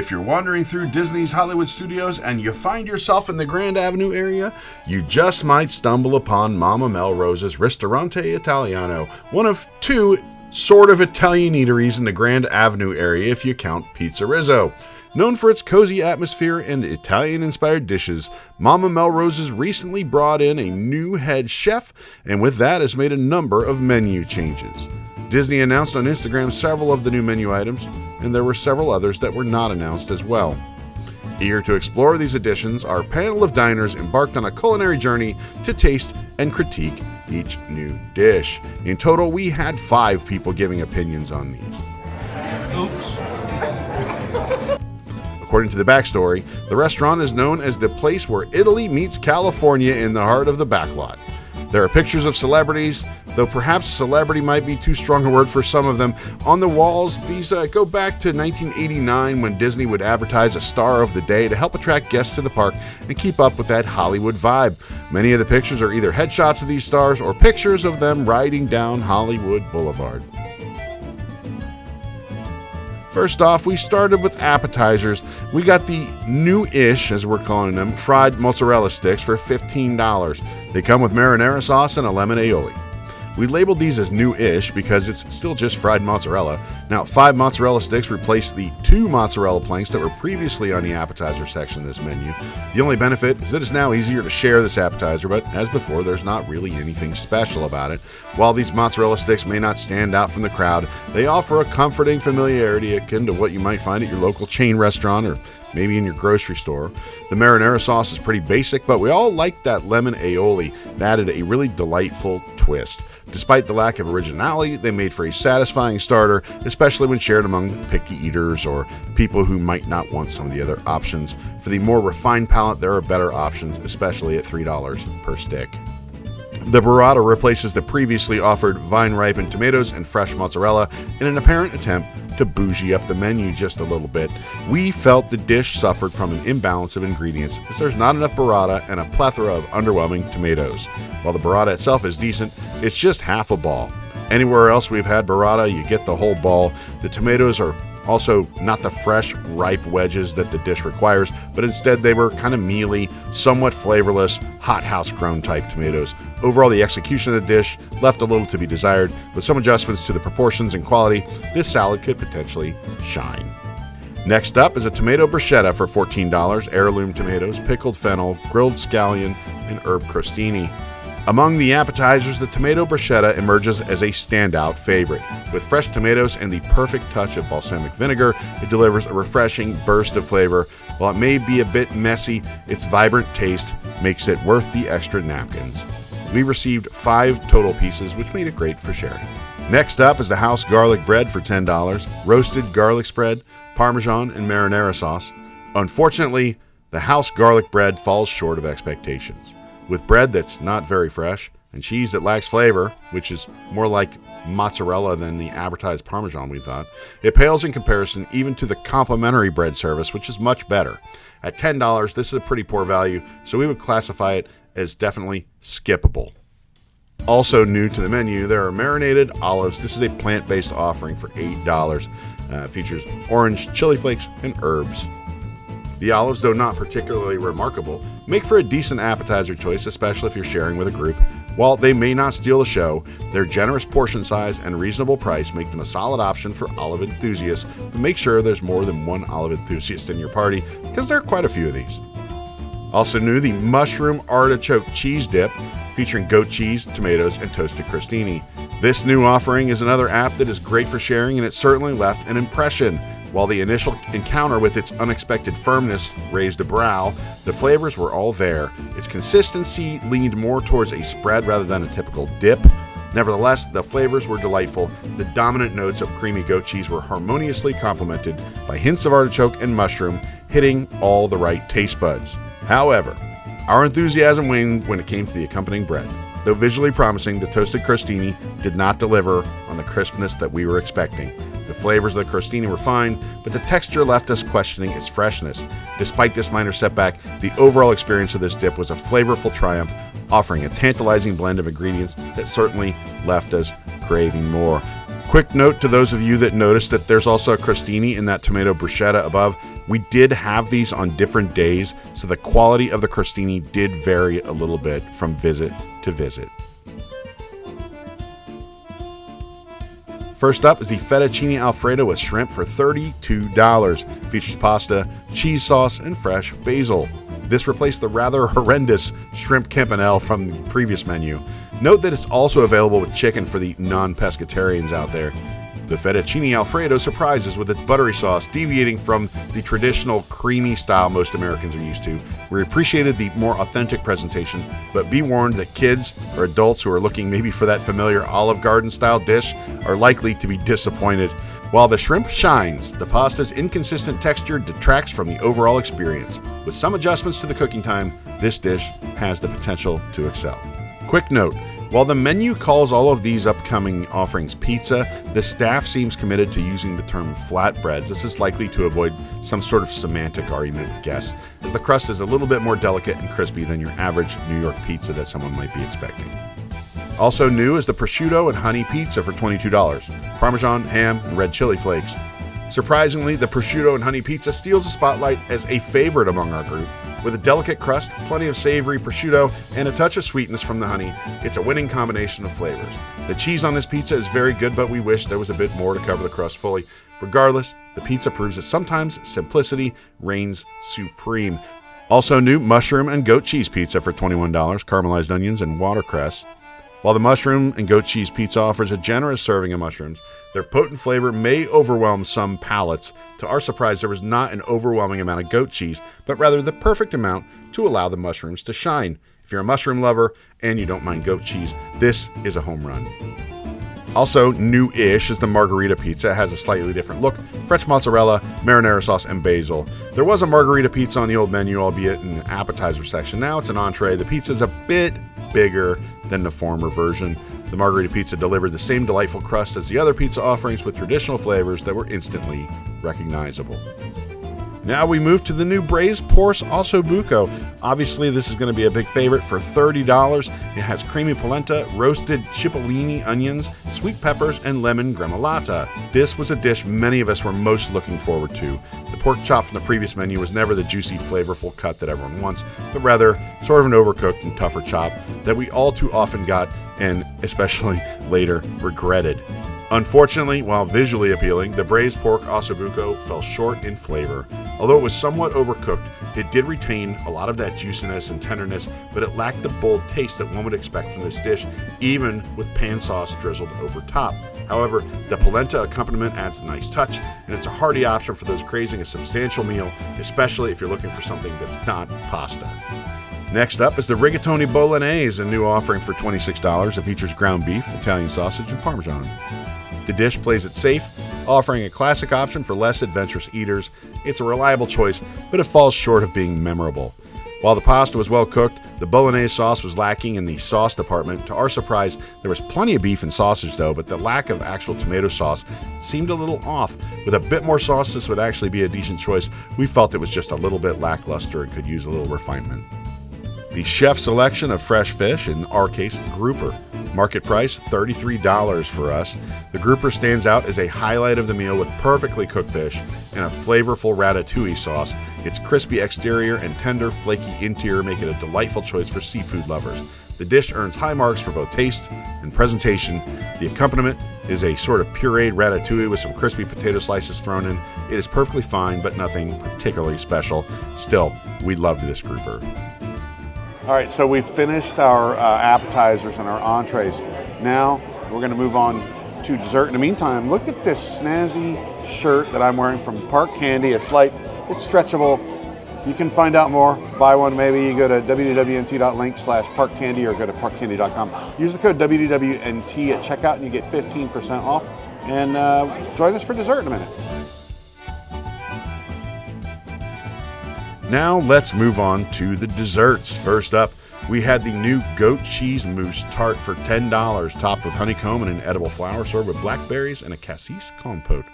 If you're wandering through Disney's Hollywood studios and you find yourself in the Grand Avenue area, you just might stumble upon Mama Melrose's Ristorante Italiano, one of two sort of Italian eateries in the Grand Avenue area if you count Pizza Rizzo. Known for its cozy atmosphere and Italian-inspired dishes, Mama Melrose's recently brought in a new head chef, and with that has made a number of menu changes. Disney announced on Instagram several of the new menu items, and there were several others that were not announced as well. Eager to explore these additions, our panel of diners embarked on a culinary journey to taste and critique each new dish. In total, we had 5 people giving opinions on these. Oops. According to the backstory, the restaurant is known as the place where Italy meets California in the heart of the backlot. There are pictures of celebrities, though perhaps celebrity might be too strong a word for some of them, on the walls. These go back to 1989 when Disney would advertise a star of the day to help attract guests to the park and keep up with that Hollywood vibe. Many of the pictures are either headshots of these stars or pictures of them riding down Hollywood Boulevard. First off, we started with appetizers. We got the new-ish, as we're calling them, fried mozzarella sticks for $15. They come with marinara sauce and a lemon aioli. We labeled these as new-ish because it's still just fried mozzarella. Now, 5 mozzarella sticks replace the 2 mozzarella planks that were previously on the appetizer section of this menu. The only benefit is that it's now easier to share this appetizer, but as before, there's not really anything special about it. While these mozzarella sticks may not stand out from the crowd, they offer a comforting familiarity akin to what you might find at your local chain restaurant or maybe in your grocery store. The marinara sauce is pretty basic, but we all liked that lemon aioli that added a really delightful twist. Despite the lack of originality, they made for a satisfying starter, especially when shared among picky eaters or people who might not want some of the other options. For the more refined palate, there are better options, especially at $3 per stick. The burrata replaces the previously offered vine-ripened tomatoes and fresh mozzarella in an apparent attempt to bougie up the menu just a little bit. We felt the dish suffered from an imbalance of ingredients, as there's not enough burrata and a plethora of underwhelming tomatoes. While the burrata itself is decent, it's just half a ball. Anywhere else we've had burrata, you get the whole ball. The tomatoes are also not the fresh, ripe wedges that the dish requires, but instead they were kind of mealy, somewhat flavorless, hothouse-grown type tomatoes. Overall, the execution of the dish left a little to be desired. With some adjustments to the proportions and quality, this salad could potentially shine. Next up is a tomato bruschetta for $14, heirloom tomatoes, pickled fennel, grilled scallion, and herb crostini. Among the appetizers, the tomato bruschetta emerges as a standout favorite. With fresh tomatoes and the perfect touch of balsamic vinegar, it delivers a refreshing burst of flavor. While it may be a bit messy, its vibrant taste makes it worth the extra napkins. We received 5 total pieces, which made it great for sharing. Next up is the house garlic bread for $10, roasted garlic spread, Parmesan, and marinara sauce. Unfortunately, the house garlic bread falls short of expectations. With bread that's not very fresh and cheese that lacks flavor, which is more like mozzarella than the advertised Parmesan we thought, it pales in comparison even to the complimentary bread service, which is much better. At $10, this is a pretty poor value, so we would classify it as definitely skippable. Also new to the menu, there are marinated olives. This is a plant-based offering for $8. Features orange, chili flakes, and herbs. The olives, though not particularly remarkable, make for a decent appetizer choice, especially if you're sharing with a group. While they may not steal the show, their generous portion size and reasonable price make them a solid option for olive enthusiasts, but make sure there's more than one olive enthusiast in your party, because there are quite a few of these. Also new, the mushroom artichoke cheese dip, featuring goat cheese, tomatoes, and toasted crostini. This new offering is another app that is great for sharing, and it certainly left an impression. While the initial encounter with its unexpected firmness raised a brow, the flavors were all there. Its consistency leaned more towards a spread rather than a typical dip. Nevertheless, the flavors were delightful. The dominant notes of creamy goat cheese were harmoniously complemented by hints of artichoke and mushroom, hitting all the right taste buds. However, our enthusiasm waned when it came to the accompanying bread. Though visually promising, the toasted crostini did not deliver on the crispness that we were expecting. The flavors of the crostini were fine, but the texture left us questioning its freshness. Despite this minor setback, the overall experience of this dip was a flavorful triumph, offering a tantalizing blend of ingredients that certainly left us craving more. Quick note to those of you that noticed that there's also a crostini in that tomato bruschetta above. We did have these on different days, so the quality of the crostini did vary a little bit from visit to visit. First up is the Fettuccine Alfredo with shrimp for $32. Features pasta, cheese sauce, and fresh basil. This replaced the rather horrendous shrimp campanelle from the previous menu. Note that it's also available with chicken for the non-pescatarians out there. The Fettuccine Alfredo surprises with its buttery sauce, deviating from the traditional creamy style most Americans are used to. We appreciated the more authentic presentation, but be warned that kids or adults who are looking maybe for that familiar Olive Garden style dish are likely to be disappointed. While the shrimp shines, the pasta's inconsistent texture detracts from the overall experience. With some adjustments to the cooking time, this dish has the potential to excel. Quick note. While the menu calls all of these upcoming offerings pizza, the staff seems committed to using the term flatbreads. This is likely to avoid some sort of semantic argument with guests, as the crust is a little bit more delicate and crispy than your average New York pizza that someone might be expecting. Also new is the prosciutto and honey pizza for $22. Parmesan, ham, and red chili flakes. Surprisingly, the prosciutto and honey pizza steals the spotlight as a favorite among our group. With a delicate crust, plenty of savory prosciutto, and a touch of sweetness from the honey, it's a winning combination of flavors. The cheese on this pizza is very good, but we wish there was a bit more to cover the crust fully. Regardless, the pizza proves that sometimes simplicity reigns supreme. Also new, mushroom and goat cheese pizza for $21, caramelized onions and watercress. While the mushroom and goat cheese pizza offers a generous serving of mushrooms, their potent flavor may overwhelm some palates. To our surprise, there was not an overwhelming amount of goat cheese, but rather the perfect amount to allow the mushrooms to shine. If you're a mushroom lover and you don't mind goat cheese, this is a home run. Also new-ish is the Margherita Pizza. It has a slightly different look, fresh mozzarella, marinara sauce, and basil. There was a Margherita Pizza on the old menu, albeit in the appetizer section. Now it's an entree. The pizza is a bit bigger than the former version. The Margherita Pizza delivered the same delightful crust as the other pizza offerings with traditional flavors that were instantly recognizable. Now we move to the new Braised Osso Buco. Obviously, this is going to be a big favorite for $30. It has creamy polenta, roasted cipollini onions, sweet peppers, and lemon gremolata. This was a dish many of us were most looking forward to. The pork chop from the previous menu was never the juicy, flavorful cut that everyone wants, but rather sort of an overcooked and tougher chop that we all too often got and especially later regretted. Unfortunately, while visually appealing, the braised pork Osso Buco fell short in flavor. Although it was somewhat overcooked, it did retain a lot of that juiciness and tenderness, but it lacked the bold taste that one would expect from this dish, even with pan sauce drizzled over top. However, the polenta accompaniment adds a nice touch, and it's a hearty option for those craving a substantial meal, especially if you're looking for something that's not pasta. Next up is the Rigatoni Bolognese, a new offering for $26. It features ground beef, Italian sausage, and Parmesan. The dish plays it safe, offering a classic option for less adventurous eaters. It's a reliable choice, but it falls short of being memorable. While the pasta was well cooked, the bolognese sauce was lacking in the sauce department. To our surprise, there was plenty of beef and sausage though, but the lack of actual tomato sauce seemed a little off. With a bit more sauce, this would actually be a decent choice. We felt it was just a little bit lackluster and could use a little refinement. The chef selection of fresh fish, in our case, grouper. Market price, $33 for us. The grouper stands out as a highlight of the meal with perfectly cooked fish and a flavorful ratatouille sauce. Its crispy exterior and tender, flaky interior make it a delightful choice for seafood lovers. The dish earns high marks for both taste and presentation. The accompaniment is a sort of pureed ratatouille with some crispy potato slices thrown in. It is perfectly fine, but nothing particularly special. Still, we loved this grouper. All right, so we've finished our appetizers and our entrees. Now we're going to move on to dessert. In the meantime, look at this snazzy shirt that I'm wearing from Park Candy. It's stretchable. You can find out more, buy one maybe. You go to www.nt.link/parkcandy or go to parkcandy.com. Use the code WDWNT at checkout and you get 15% off. And join us for dessert in a minute. Now let's move on to the desserts. First up, we had the new goat cheese mousse tart for $10, topped with honeycomb and an edible flower, served with blackberries and a cassis compote.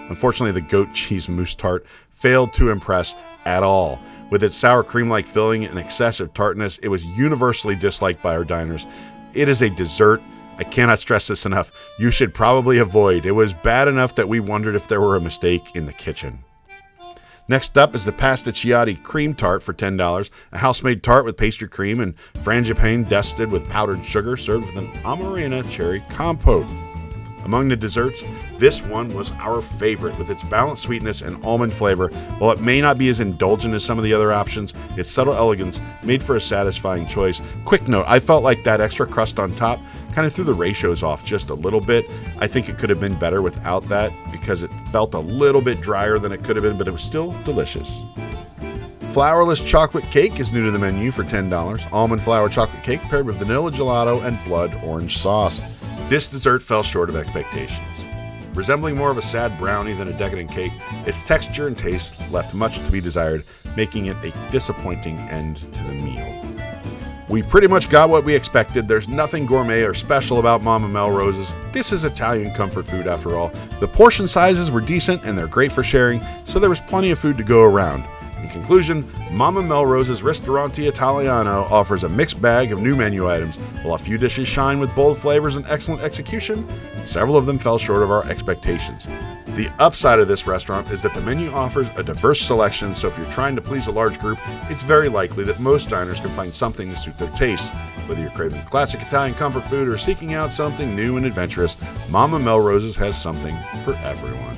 Unfortunately, the goat cheese mousse tart failed to impress at all. With its sour cream-like filling and excessive tartness, it was universally disliked by our diners. It is a dessert, I cannot stress this enough. You should probably avoid. It was bad enough that we wondered if there were a mistake in the kitchen. Next up is the Pasticciotti cream tart for $10, a house-made tart with pastry cream and frangipane dusted with powdered sugar, served with an amarena cherry compote. Among the desserts, this one was our favorite with its balanced sweetness and almond flavor. While it may not be as indulgent as some of the other options, its subtle elegance made for a satisfying choice. Quick note, I felt like that extra crust on top kind of threw the ratios off just a little bit. I think it could have been better without that because it felt a little bit drier than it could have been, but it was still delicious. Flourless chocolate cake is new to the menu for $10. Almond flour chocolate cake paired with vanilla gelato and blood orange sauce. This dessert fell short of expectations. Resembling more of a sad brownie than a decadent cake, its texture and taste left much to be desired, making it a disappointing end to the meal. We pretty much got what we expected. There's nothing gourmet or special about Mama Melrose's. This is Italian comfort food after all. The portion sizes were decent and they're great for sharing, so there was plenty of food to go around. In conclusion, Mama Melrose's Ristorante Italiano offers a mixed bag of new menu items. While a few dishes shine with bold flavors and excellent execution, several of them fell short of our expectations. The upside of this restaurant is that the menu offers a diverse selection, so if you're trying to please a large group, it's very likely that most diners can find something to suit their tastes. Whether you're craving classic Italian comfort food or seeking out something new and adventurous, Mama Melrose's has something for everyone.